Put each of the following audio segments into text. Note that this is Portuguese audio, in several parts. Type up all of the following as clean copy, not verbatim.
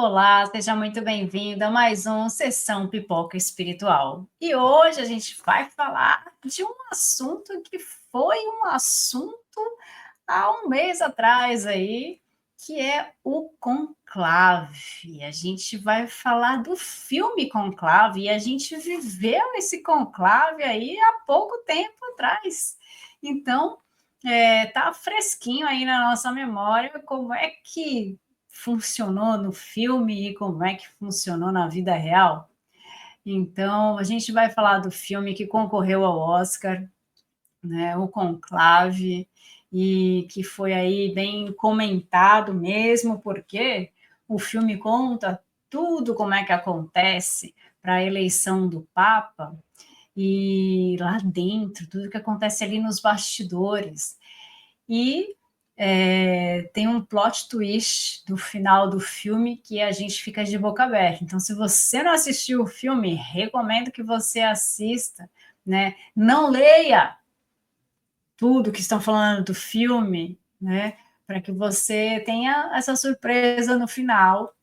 Olá, seja muito bem-vindo a mais um Sessão Pipoca Espiritual. E hoje a gente vai falar de um assunto que foi um assunto há um mês atrás aí, que é o Conclave. A gente vai falar do filme Conclave e a gente viveu esse conclave aí há pouco tempo atrás. Então, tá fresquinho aí na nossa memória como é que funcionou no filme e como é que funcionou na vida real. Então, a gente vai falar do filme que concorreu ao Oscar, né, o Conclave, e que foi aí bem comentado mesmo, porque o filme conta tudo como é que acontece para a eleição do Papa, e lá dentro, tudo que acontece ali nos bastidores. E tem um plot twist do final do filme que a gente fica de boca aberta. Então, se você não assistiu o filme, recomendo que você assista, né? Não leia tudo que estão falando do filme, né? Para que você tenha essa surpresa no final,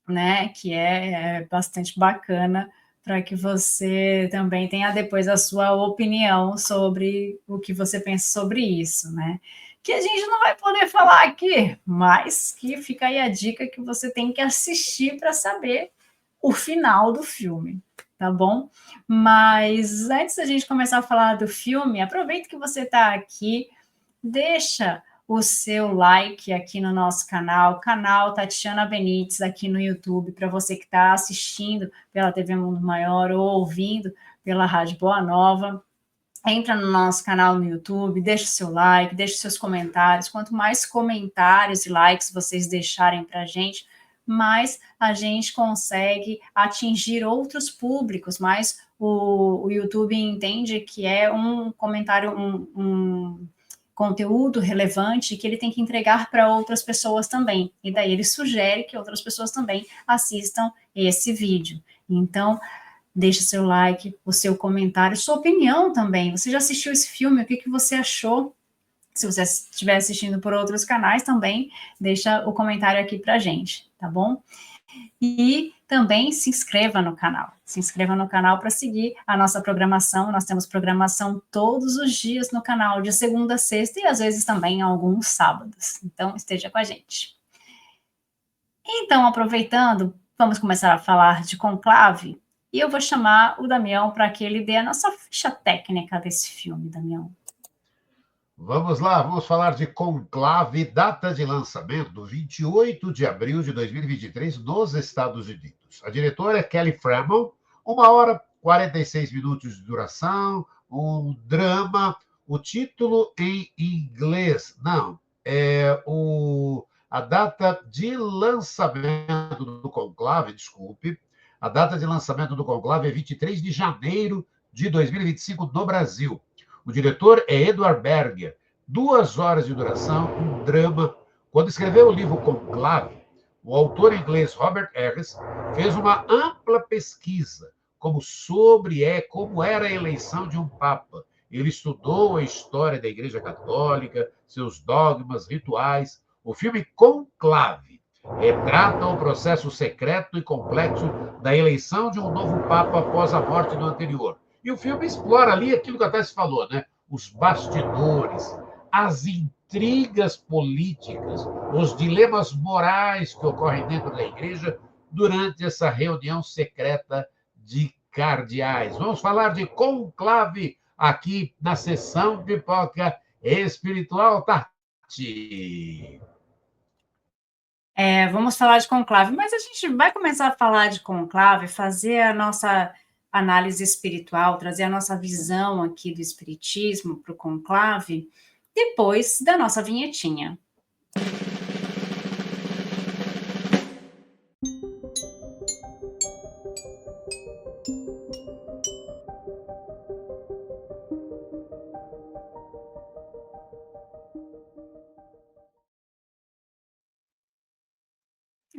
né? Que é bastante bacana, para que você também tenha depois a sua opinião sobre o que você pensa sobre isso, né? Que a gente não vai poder falar aqui, mas que fica aí a dica que você tem que assistir para saber o final do filme, tá bom? Mas antes da gente começar a falar do filme, aproveita que você está aqui, deixa o seu like aqui no nosso canal Tatiana Benites, aqui no YouTube, para você que está assistindo pela TV Mundo Maior ou ouvindo pela Rádio Boa Nova. Entra no nosso canal no YouTube, deixa o seu like, deixa os seus comentários. Quanto mais comentários e likes vocês deixarem para a gente, mais a gente consegue atingir outros públicos, mais o YouTube entende que é um comentário, um conteúdo relevante que ele tem que entregar para outras pessoas também. E daí ele sugere que outras pessoas também assistam esse vídeo. Então, deixa seu like, o seu comentário, sua opinião também. Você já assistiu esse filme? O que, que você achou? Se você estiver assistindo por outros canais também, deixa o comentário aqui pra gente, tá bom? E também se inscreva no canal. Se inscreva no canal para seguir a nossa programação. Nós temos programação todos os dias no canal, de segunda a sexta, e às vezes também alguns sábados. Então, esteja com a gente. Então, aproveitando, vamos começar a falar de Conclave, e eu vou chamar o Damião para que ele dê a nossa ficha técnica desse filme, Damião. Vamos lá, vamos falar de Conclave, data de lançamento, 28 de abril de 2023, nos Estados Unidos. A diretora é Kelly Fremon, 1h e 46 minutos de duração, um drama, o título em inglês, não, a data de lançamento do Conclave, desculpe, a data de lançamento do Conclave é 23 de janeiro de 2025 no Brasil. O diretor é Edward Berger, 2 horas de duração, um drama. Quando escreveu o livro Conclave, o autor inglês Robert Harris fez uma ampla pesquisa como era a eleição de um papa. Ele estudou a história da Igreja Católica, seus dogmas, rituais. O filme Conclave retrata o processo secreto e complexo da eleição de um novo papa após a morte do anterior. E o filme explora ali aquilo que até se falou, né? Os bastidores, as intrigas políticas, os dilemas morais que ocorrem dentro da igreja durante essa reunião secreta de cardeais. Vamos falar de conclave aqui na sessão Pipoca Espiritual, Tati. Vamos falar de Conclave, mas a gente vai começar a falar de Conclave, fazer a nossa análise espiritual, trazer a nossa visão aqui do Espiritismo para o Conclave, depois da nossa vinhetinha.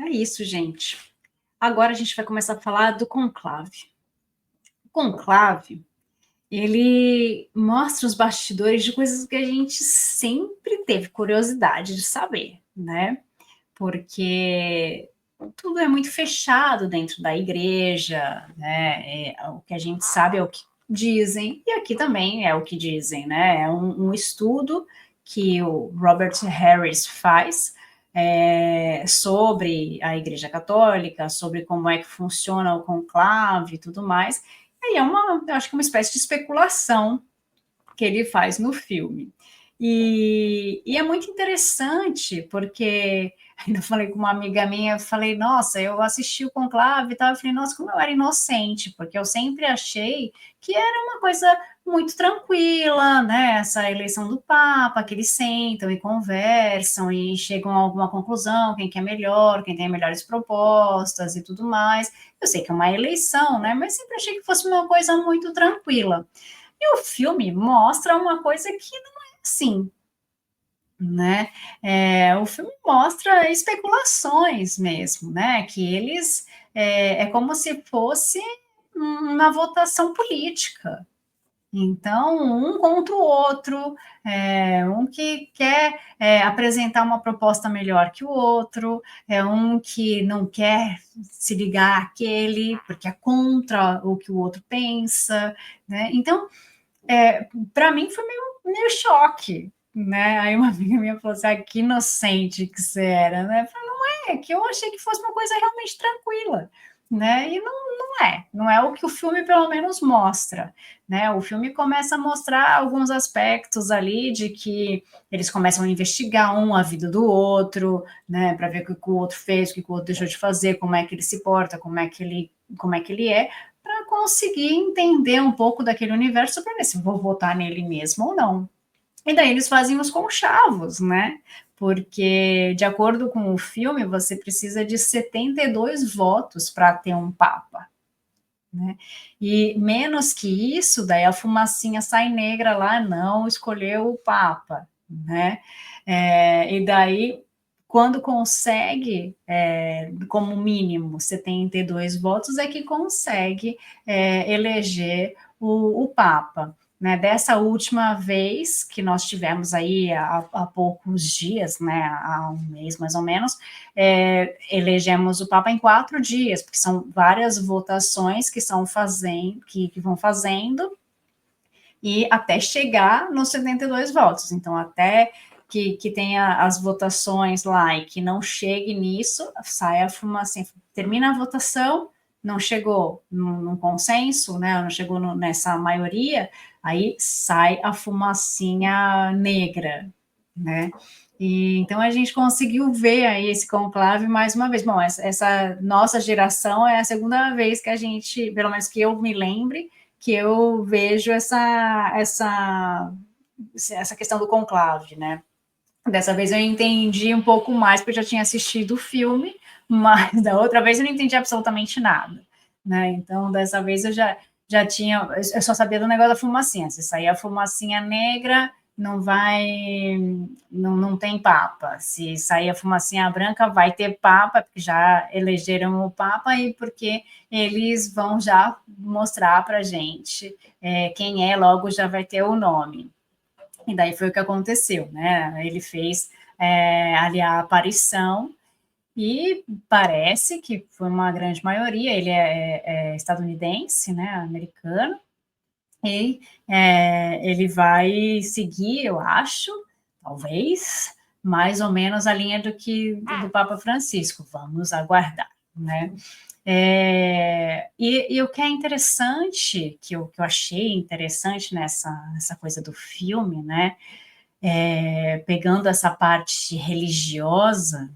É isso, gente. Agora a gente vai começar a falar do Conclave. O Conclave, ele mostra os bastidores de coisas que a gente sempre teve curiosidade de saber, né? Porque tudo é muito fechado dentro da igreja, né? O que a gente sabe é o que dizem, e aqui também é o que dizem, né? É um estudo que o Robert Harris faz sobre a Igreja Católica, sobre como é que funciona o conclave e tudo mais. E eu acho que uma espécie de especulação que ele faz no filme. E é muito interessante, porque ainda falei com uma amiga minha, falei, nossa, eu assisti o Conclave e tal, eu falei, nossa, como eu era inocente, porque eu sempre achei que era uma coisa muito tranquila, né, essa eleição do Papa, que eles sentam e conversam e chegam a alguma conclusão, quem quer melhor, quem tem melhores propostas e tudo mais. Eu sei que é uma eleição, né, mas sempre achei que fosse uma coisa muito tranquila. E o filme mostra uma coisa que não é assim, né? O filme mostra especulações mesmo, né? Que eles é como se fosse uma votação política. Então, um contra o outro, um que quer apresentar uma proposta melhor que o outro, um que não quer se ligar àquele, porque é contra o que o outro pensa, né? Então, para mim foi meio choque, né? Aí uma amiga minha falou assim, ah, que inocente que você era, né? Eu falei, não é, que eu achei que fosse uma coisa realmente tranquila, né? E não é o que o filme pelo menos mostra, né? O filme começa a mostrar alguns aspectos ali de que eles começam a investigar a vida do outro, né? Para ver o que o outro fez, o que o outro deixou de fazer, como é que ele se porta, como é que ele é, para conseguir entender um pouco daquele universo para ver se vou votar nele mesmo ou não. E daí eles fazem os conchavos, né? Porque, de acordo com o filme, você precisa de 72 votos para ter um papa, né? E menos que isso, daí a fumacinha sai negra lá, não escolheu o papa, né? E daí, quando consegue, como mínimo, 72 votos, é que consegue eleger o papa. Né, dessa última vez que nós tivemos aí há poucos dias, né, há um mês mais ou menos, elegemos o Papa em 4 dias, porque são várias votações que vão fazendo, e até chegar nos 72 votos. Então, até que tenha as votações lá e que não chegue nisso, sai a fumaça, assim, termina a votação, não chegou num consenso, né, não chegou nessa maioria, aí sai a fumacinha negra, né? E, então a gente conseguiu ver aí esse conclave mais uma vez. Bom, essa nossa geração é a segunda vez que a gente, pelo menos que eu me lembre, que eu vejo essa questão do conclave, né? Dessa vez eu entendi um pouco mais, porque eu já tinha assistido o filme, mas da outra vez eu não entendi absolutamente nada, né? Então, dessa vez já tinha, eu só sabia do negócio da fumacinha. Se sair a fumacinha negra, não tem papa. Se sair a fumacinha branca, vai ter papa, porque já elegeram o papa e porque eles vão já mostrar para gente quem é, logo já vai ter o nome. E daí foi o que aconteceu, né? Ele fez ali a aparição e parece que foi uma grande maioria. Ele é estadunidense, né? Americano. E ele vai seguir, eu acho, talvez, mais ou menos a linha do Papa Francisco. Vamos aguardar, né? E o que é interessante, que eu achei interessante nessa coisa do filme, né? Pegando essa parte religiosa,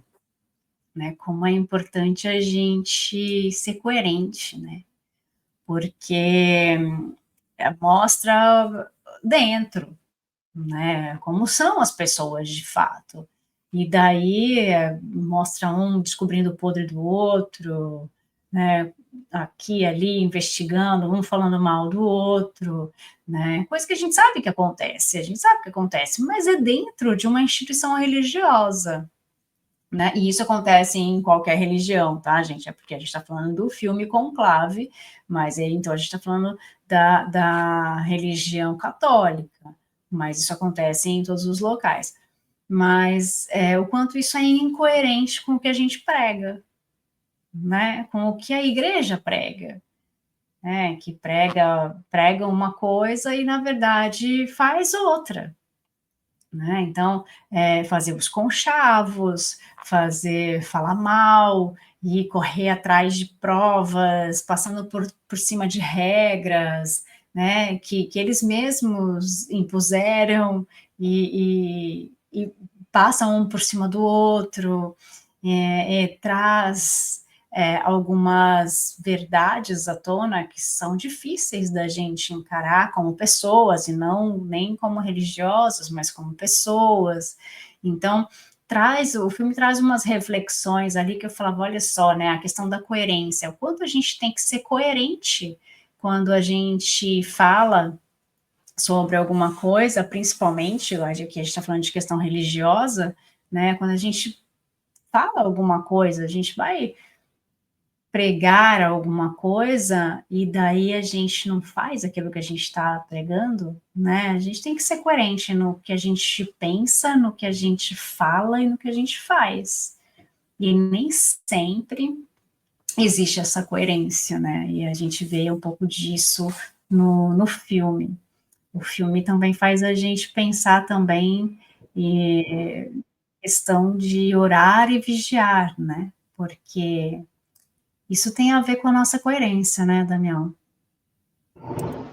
né? Como é importante a gente ser coerente, né? Porque mostra dentro, né? Como são as pessoas de fato. E daí mostra um descobrindo o podre do outro, né? Aqui, ali, investigando, um falando mal do outro, né? Coisa que a gente sabe que acontece, a gente sabe que acontece, mas é dentro de uma instituição religiosa, né? E isso acontece em qualquer religião, tá, gente? É porque a gente está falando do filme Conclave, mas então a gente está falando da religião católica, mas isso acontece em todos os locais. Mas o quanto isso é incoerente com o que a gente prega, né, com o que a igreja prega, né, que prega uma coisa e, na verdade, faz outra, né? Então, fazer os conchavos, falar mal e correr atrás de provas, passando por cima de regras, né, que eles mesmos impuseram e passam um por cima do outro, traz algumas verdades à tona que são difíceis da gente encarar como pessoas, e não nem como religiosos, mas como pessoas. Então, o filme traz umas reflexões ali que eu falava, olha só, né, a questão da coerência, o quanto a gente tem que ser coerente quando a gente fala sobre alguma coisa, principalmente, aqui a gente está falando de questão religiosa, né, quando a gente fala alguma coisa, a gente vai pregar alguma coisa e daí a gente não faz aquilo que a gente está pregando, né? A gente tem que ser coerente no que a gente pensa, no que a gente fala e no que a gente faz. E nem sempre existe essa coerência, né? E a gente vê um pouco disso no filme. O filme também faz a gente pensar também questão de orar e vigiar, né? Porque isso tem a ver com a nossa coerência, né, Daniel?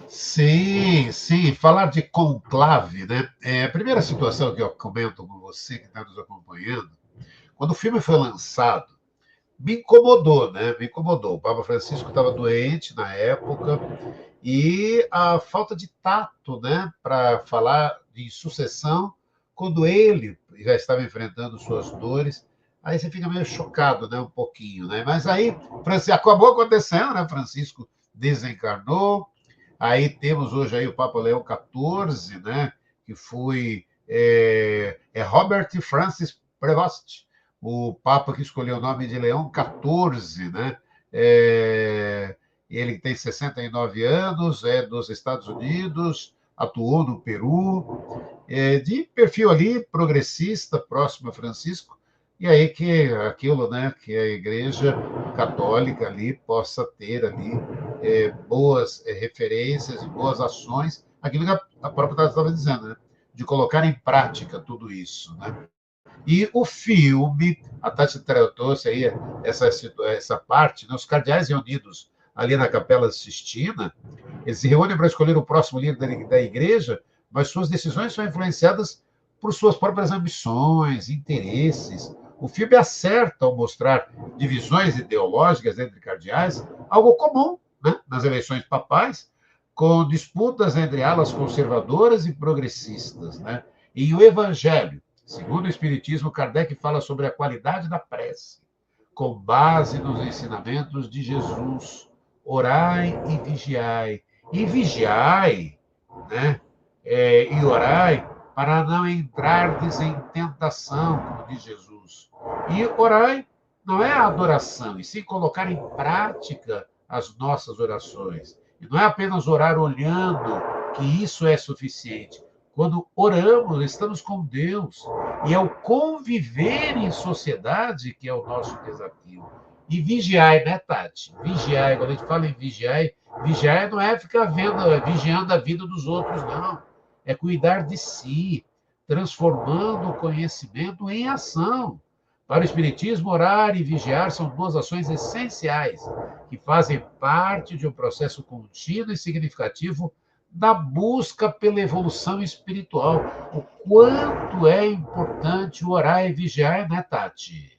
Sim, sim. Falar de conclave, né? A primeira situação que eu comento com você que está nos acompanhando, quando o filme foi lançado, me incomodou, né? Me incomodou. O Papa Francisco estava doente na época e a falta de tato, né, para falar de sucessão quando ele já estava enfrentando suas dores. Aí você fica meio chocado, né, um pouquinho, né? Mas aí acabou acontecendo, né? Francisco desencarnou. Aí temos hoje aí o Papa Leão XIV, né, que foi Robert Francis Prevost, o Papa que escolheu o nome de Leão XIV, né? Ele tem 69 anos, é dos Estados Unidos, atuou no Peru, de perfil ali progressista, próximo a Francisco, e aí que aquilo, né, que a Igreja Católica ali possa ter ali boas referências e boas ações, aquilo que a própria Tati estava dizendo, né, de colocar em prática tudo isso, né? E o filme, a Tati trouxe aí essa parte, né, os cardeais reunidos ali na Capela Sistina, eles se reúnem para escolher o próximo líder da igreja, mas suas decisões são influenciadas por suas próprias ambições, interesses. O filme acerta ao mostrar divisões ideológicas entre cardeais, algo comum, né, nas eleições papais, com disputas entre alas conservadoras e progressistas. Né? E o Evangelho, segundo o Espiritismo, Kardec fala sobre a qualidade da prece, com base nos ensinamentos de Jesus. Orai e vigiai. E vigiai, né? E orai para não entrardes em tentação, como diz Jesus. E orai não é a adoração, e sim colocar em prática as nossas orações. E não é apenas orar olhando, que isso é suficiente. Quando oramos, estamos com Deus. E é o conviver em sociedade que é o nosso desafio. E vigiai, né, Tati? Vigiai, quando a gente fala em vigiai, vigiai não é ficar vigiando a vida dos outros, não. É cuidar de si, transformando o conhecimento em ação. Para o Espiritismo, orar e vigiar são duas ações essenciais que fazem parte de um processo contínuo e significativo da busca pela evolução espiritual. O quanto é importante orar e vigiar, né, Tati?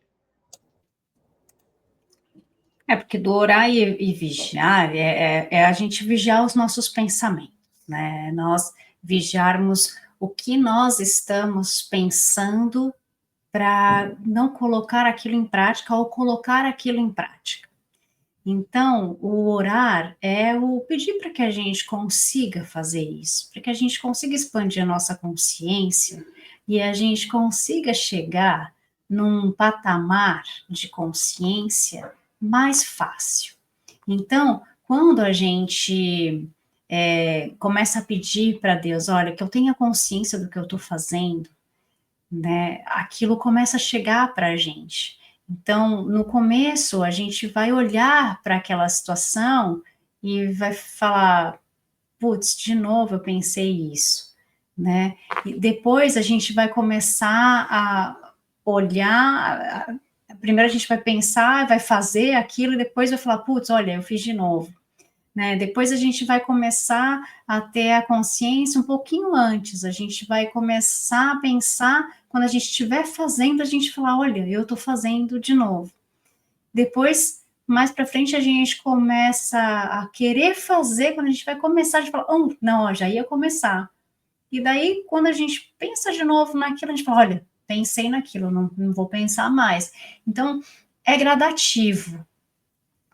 Porque do orar e vigiar é a gente vigiar os nossos pensamentos, né? Nós vigiarmos o que nós estamos pensando para não colocar aquilo em prática ou colocar aquilo em prática. Então, o orar é o pedir para que a gente consiga fazer isso, para que a gente consiga expandir a nossa consciência e a gente consiga chegar num patamar de consciência mais fácil. Então, quando a gente começa a pedir para Deus, olha, que eu tenha consciência do que eu estou fazendo, né? Aquilo começa a chegar para a gente. Então, no começo, a gente vai olhar para aquela situação e vai falar: "Putz, de novo eu pensei isso", né. E depois a gente vai começar a olhar, primeiro a gente vai pensar, vai fazer aquilo e depois vai falar: "Putz, olha, eu fiz de novo", né. Depois a gente vai começar a ter a consciência um pouquinho antes, a gente vai começar a pensar, quando a gente estiver fazendo, a gente falar: "Olha, eu estou fazendo de novo". Depois, mais para frente, a gente começa a querer fazer, quando a gente vai começar, a gente fala: não, ó, já ia começar". E daí, quando a gente pensa de novo naquilo, a gente fala: "Olha, pensei naquilo, não vou pensar mais". Então, é gradativo,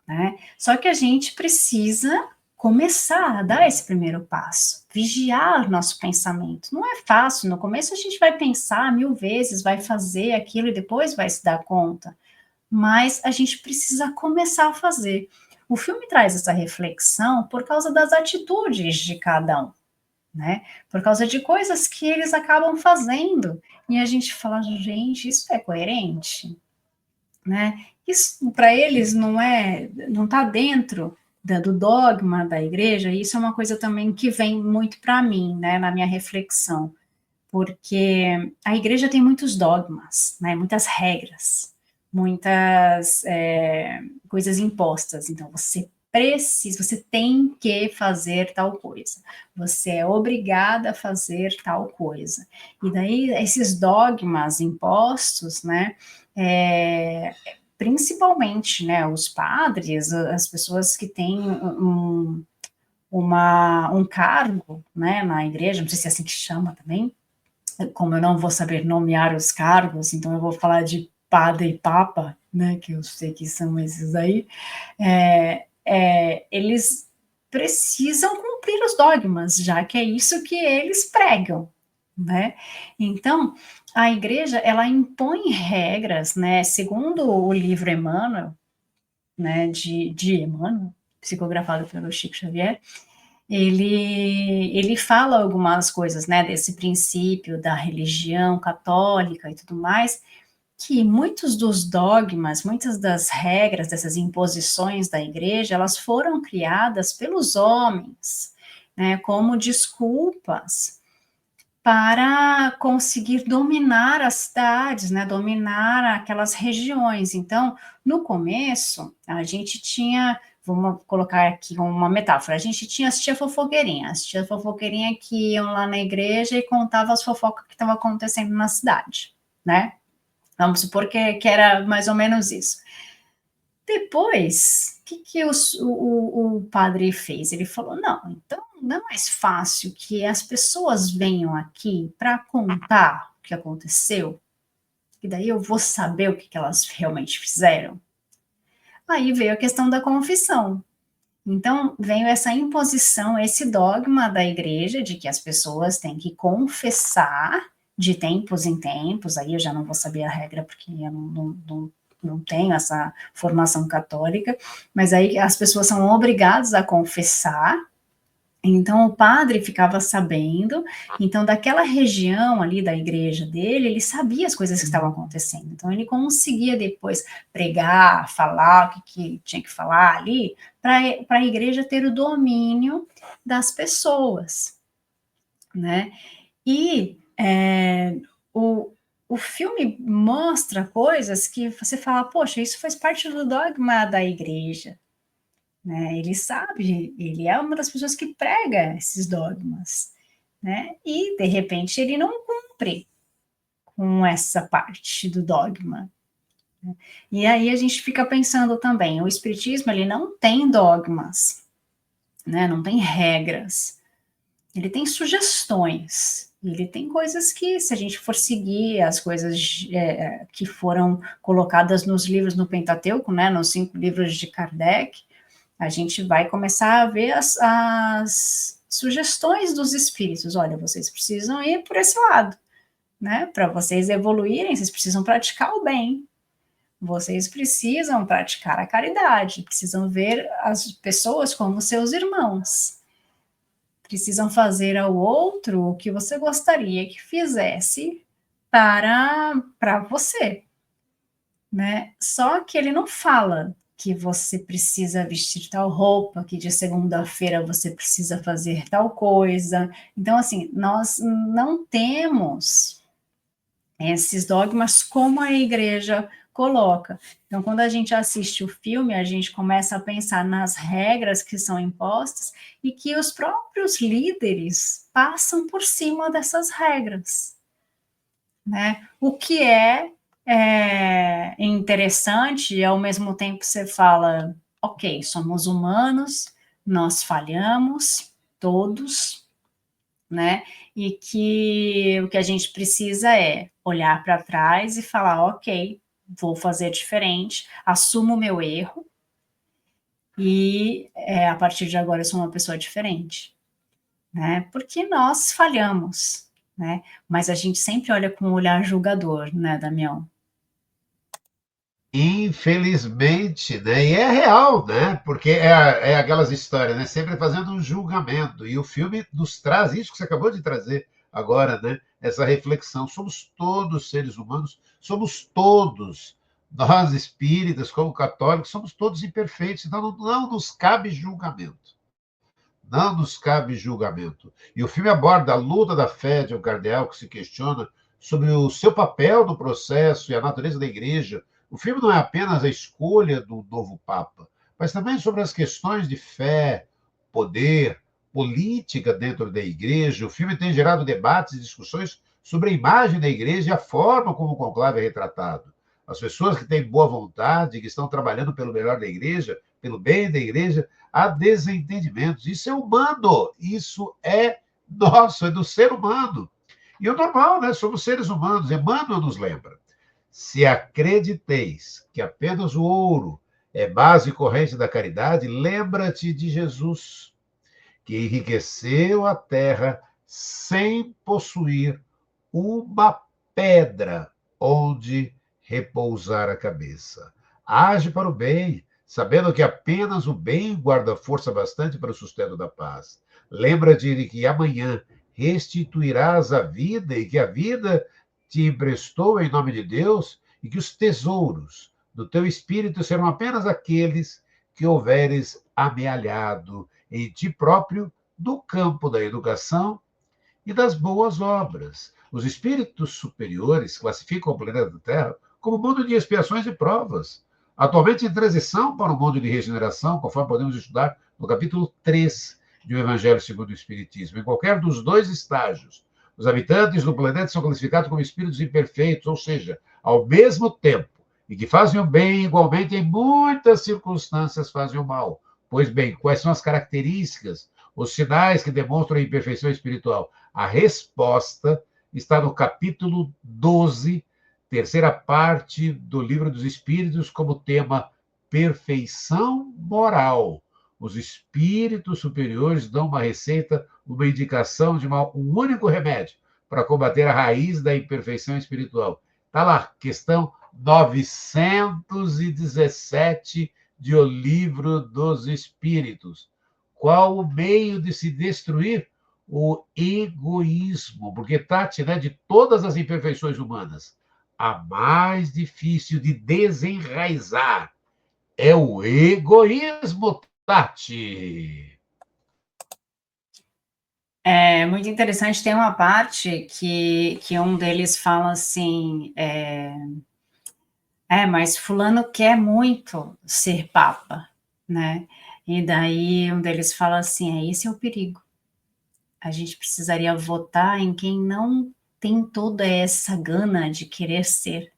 né. Só que a gente precisa começar a dar esse primeiro passo, vigiar nosso pensamento. Não é fácil, no começo a gente vai pensar 1000 vezes, vai fazer aquilo e depois vai se dar conta, mas a gente precisa começar a fazer. O filme traz essa reflexão por causa das atitudes de cada um, né? Por causa de coisas que eles acabam fazendo. E a gente fala: gente, isso é coerente, né? Isso para eles não está dentro do dogma da igreja. Isso é uma coisa também que vem muito para mim, né, na minha reflexão, porque a igreja tem muitos dogmas, né, muitas regras, muitas coisas impostas. Então, você tem que fazer tal coisa, você é obrigada a fazer tal coisa. E daí, esses dogmas impostos, né, principalmente, né, os padres, as pessoas que têm um cargo, né, na igreja, não sei se é assim que chama também, como eu não vou saber nomear os cargos, então eu vou falar de padre e papa, né, que eu sei que são esses aí, eles precisam cumprir os dogmas, já que é isso que eles pregam, né? Então, a igreja, ela impõe regras, né, segundo o livro Emmanuel, né, de Emmanuel, psicografado pelo Chico Xavier, ele fala algumas coisas, né, desse princípio da religião católica e tudo mais, que muitos dos dogmas, muitas das regras, dessas imposições da igreja, elas foram criadas pelos homens, né, como desculpas para conseguir dominar as cidades, né, dominar aquelas regiões. Então, no começo, a gente tinha, vamos colocar aqui uma metáfora, a gente tinha as tia fofoqueirinha que iam lá na igreja e contavam as fofocas que estavam acontecendo na cidade, né? Vamos supor que era mais ou menos isso. Depois, o que o padre fez? Ele falou: não, então não é mais fácil que as pessoas venham aqui para contar o que aconteceu, e daí eu vou saber o que elas realmente fizeram? Aí veio a questão da confissão. Então, veio essa imposição, esse dogma da igreja de que as pessoas têm que confessar de tempos em tempos. Aí eu já não vou saber a regra, porque eu não tenho essa formação católica, mas aí as pessoas são obrigadas a confessar. Então o padre ficava sabendo, então daquela região ali da igreja dele, ele sabia as coisas que estavam acontecendo, então ele conseguia depois pregar, falar o que tinha que falar ali, para a igreja ter o domínio das pessoas, né? E o, o filme mostra coisas que você fala: poxa, isso faz parte do dogma da igreja, né? Ele sabe, ele é uma das pessoas que prega esses dogmas, né? E de repente ele não cumpre com essa parte do dogma, né? E aí a gente fica pensando também, o espiritismo, ele não tem dogmas, né? Não tem regras, ele tem sugestões. Ele tem coisas que, se a gente for seguir as coisas que foram colocadas nos livros no Pentateuco, né, nos 5 livros de Kardec, a gente vai começar a ver as sugestões dos espíritos. Olha, vocês precisam ir por esse lado, né? Para vocês evoluírem, vocês precisam praticar o bem. Vocês precisam praticar a caridade, precisam ver as pessoas como seus irmãos. Precisam fazer ao outro o que você gostaria que fizesse para você. né? Só que ele não fala que você precisa vestir tal roupa, que de segunda-feira você precisa fazer tal coisa. Então, assim, nós não temos esses dogmas como a igreja coloca. Então, quando a gente assiste o filme, a gente começa a pensar nas regras que são impostas e que os próprios líderes passam por cima dessas regras, né? O que é interessante e ao mesmo tempo você fala, ok, somos humanos, nós falhamos, todos, né? E que o que a gente precisa é olhar para trás e falar, ok, vou fazer diferente, assumo o meu erro e a partir de agora eu sou uma pessoa diferente, né? Porque nós falhamos, né? Mas a gente sempre olha com um olhar julgador, né, Damião? Infelizmente, né? E é real, né? Porque é aquelas histórias, né? Sempre fazendo um julgamento. E o filme nos traz isso que você acabou de trazer agora, né? Essa reflexão. Somos todos seres humanos, somos todos, nós espíritas, como católicos, somos todos imperfeitos. Então não nos cabe julgamento. Não nos cabe julgamento. E o filme aborda a luta da fé de um cardeal que se questiona sobre o seu papel no processo e a natureza da igreja. O filme não é apenas a escolha do novo Papa, mas também sobre as questões de fé, poder, política dentro da igreja. O filme tem gerado debates e discussões sobre a imagem da igreja e a forma como o conclave é retratado. As pessoas que têm boa vontade, que estão trabalhando pelo melhor da igreja, pelo bem da igreja, há desentendimentos. Isso é humano, isso é nosso, é do ser humano. E o normal, né? Somos seres humanos. Emmanuel nos lembra. Se acrediteis que apenas o ouro é base corrente da caridade, lembra-te de Jesus, que enriqueceu a terra sem possuir uma pedra onde repousar a cabeça. Age para o bem, sabendo que apenas o bem guarda força bastante para o sustento da paz. Lembra-te de que amanhã restituirás a vida e que a vida te emprestou em nome de Deus e que os tesouros do teu espírito serão apenas aqueles que houveres amealhado em ti próprio do campo da educação e das boas obras. Os espíritos superiores classificam o planeta Terra como um mundo de expiações e provas, atualmente em transição para um mundo de regeneração, conforme podemos estudar no capítulo 3 do Evangelho segundo o Espiritismo. Em qualquer dos dois estágios, os habitantes do planeta são classificados como espíritos imperfeitos, ou seja, ao mesmo tempo, e que fazem o bem, igualmente, em muitas circunstâncias fazem o mal. Pois bem, quais são as características, os sinais que demonstram a imperfeição espiritual? A resposta está no capítulo 12, terceira parte do Livro dos Espíritos, como tema perfeição moral. Os espíritos superiores dão uma receita, uma indicação de um único remédio para combater a raiz da imperfeição espiritual. Está lá, questão 917 de O Livro dos Espíritos. Qual o meio de se destruir o egoísmo? Porque, Tati, né, de todas as imperfeições humanas, a mais difícil de desenraizar é o egoísmo, Tati. É muito interessante, tem uma parte que um deles fala assim, mas fulano quer muito ser papa, né? E daí um deles fala assim, esse é o perigo. A gente precisaria votar em quem não tem toda essa gana de querer ser,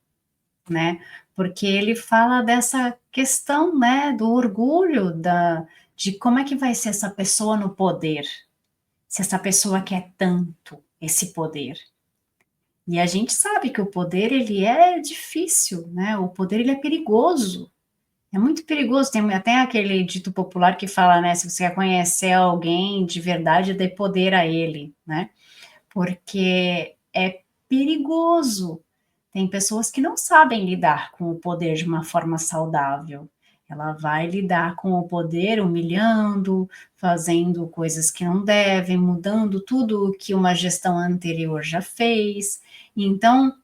né? Porque ele fala dessa questão, né, do orgulho, de como é que vai ser essa pessoa no poder, se essa pessoa quer tanto esse poder. E a gente sabe que o poder, ele é difícil, né? O poder, ele é perigoso. É muito perigoso. Tem até aquele dito popular que fala, né? Se você quer conhecer alguém de verdade, dê poder a ele, né? Porque é perigoso. Tem pessoas que não sabem lidar com o poder de uma forma saudável. Ela vai lidar com o poder humilhando, fazendo coisas que não devem, mudando tudo o que uma gestão anterior já fez. Então,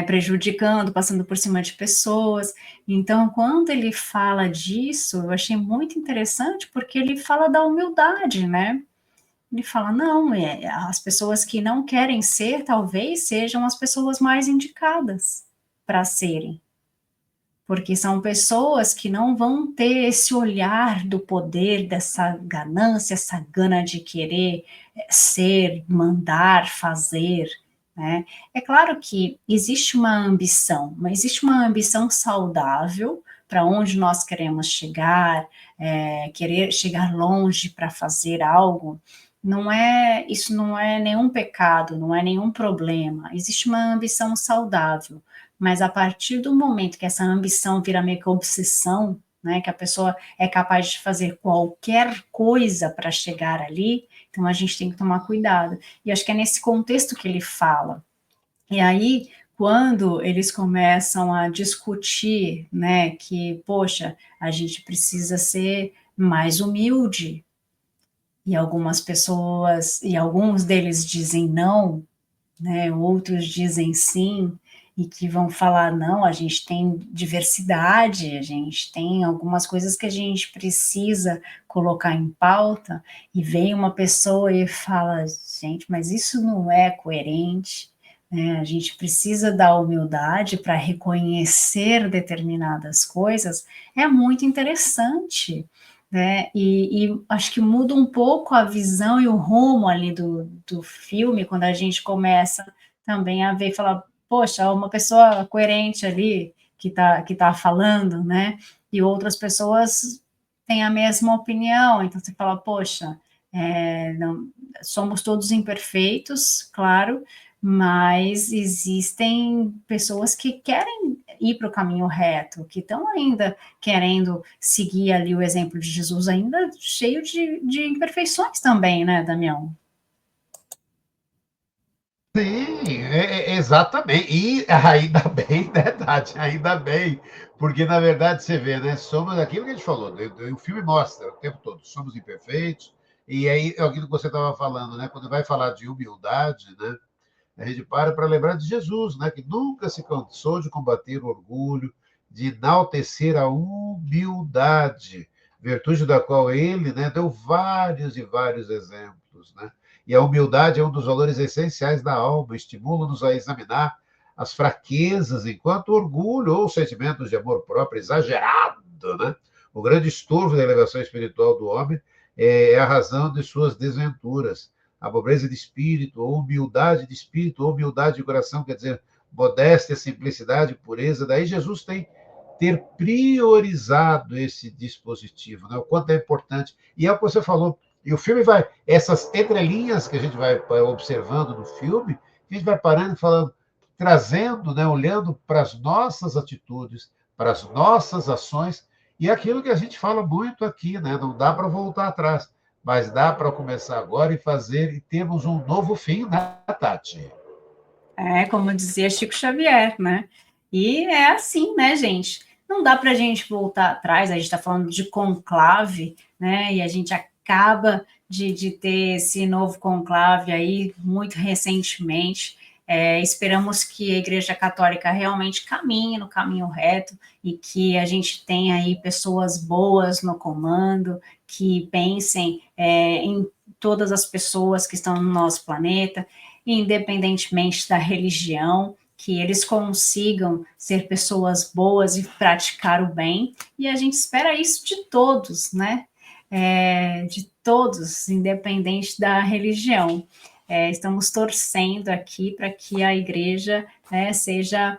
prejudicando, passando por cima de pessoas. Então, quando ele fala disso, eu achei muito interessante, porque ele fala da humildade, né? Ele fala, não, as pessoas que não querem ser, talvez sejam as pessoas mais indicadas para serem, porque são pessoas que não vão ter esse olhar do poder, dessa ganância, essa gana de querer ser, mandar, fazer, né? É claro que existe uma ambição, mas existe uma ambição saudável para onde nós queremos chegar, querer chegar longe para fazer algo. Isso não é nenhum pecado, não é nenhum problema. Existe uma ambição saudável, mas a partir do momento que essa ambição vira meio que obsessão, né, que a pessoa é capaz de fazer qualquer coisa para chegar ali, então a gente tem que tomar cuidado. E acho que é nesse contexto que ele fala. E aí, quando eles começam a discutir, né, que, poxa, a gente precisa ser mais humilde, e algumas pessoas, e alguns deles dizem não, né, outros dizem sim, e que vão falar, não, a gente tem diversidade, a gente tem algumas coisas que a gente precisa colocar em pauta, e vem uma pessoa e fala, gente, mas isso não é coerente, né? A gente precisa da humildade para reconhecer determinadas coisas, é muito interessante, né? E acho que muda um pouco a visão e o rumo ali do filme, quando a gente começa também a ver e falar, poxa, uma pessoa coerente ali que tá falando, né? E outras pessoas têm a mesma opinião, então você fala, poxa, não, somos todos imperfeitos, claro, mas existem pessoas que querem ir para o caminho reto, que estão ainda querendo seguir ali o exemplo de Jesus, ainda cheio de imperfeições também, né, Damião? Sim, exatamente. E ainda bem, né, Tati? Ainda bem. Porque, na verdade, você vê, né? Somos aquilo que a gente falou, o filme mostra o tempo todo, somos imperfeitos. E aí, é aquilo que você estava falando, né? Quando vai falar de humildade, né? A gente para lembrar de Jesus, né? Que nunca se cansou de combater o orgulho, de enaltecer a humildade, virtude da qual ele, né, deu vários e vários exemplos, né? E a humildade é um dos valores essenciais da alma, estimula-nos a examinar as fraquezas, enquanto o orgulho ou sentimentos de amor próprio exagerado, né? O grande estorvo da elevação espiritual do homem é a razão de suas desventuras. A pobreza de espírito, ou humildade de espírito, ou humildade de coração, quer dizer, modéstia, simplicidade, pureza. Daí Jesus tem ter priorizado esse dispositivo, né? O quanto é importante. E é o que você falou. E o filme vai, essas entrelinhas que a gente vai observando no filme, a gente vai parando e falando, trazendo, né, olhando para as nossas atitudes, para as nossas ações, e aquilo que a gente fala muito aqui, né? Não dá para voltar atrás, mas dá para começar agora e fazer, e temos um novo fim, né, Tati? Como dizia Chico Xavier, né? E é assim, né, gente? Não dá para a gente voltar atrás, a gente está falando de conclave, né? E a gente acaba de ter esse novo conclave aí muito recentemente. Esperamos que a Igreja Católica realmente caminhe no caminho reto e que a gente tenha aí pessoas boas no comando, que pensem em todas as pessoas que estão no nosso planeta, independentemente da religião, que eles consigam ser pessoas boas e praticar o bem, e a gente espera isso de todos, né? De todos, independente da religião. Estamos torcendo aqui para que a igreja, né, seja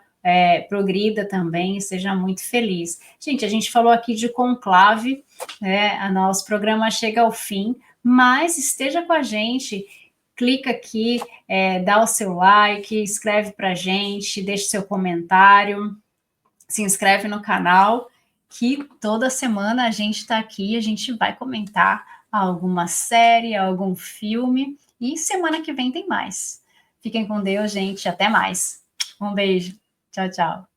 progrida também, seja muito feliz. Gente, a gente falou aqui de conclave, né? Nosso programa chega ao fim, mas esteja com a gente, clica aqui, dá o seu like, escreve para a gente, deixe seu comentário, se inscreve no canal, que toda semana a gente está aqui, a gente vai comentar alguma série, algum filme, e semana que vem tem mais. Fiquem com Deus, gente, até mais. Um beijo. Tchau, tchau.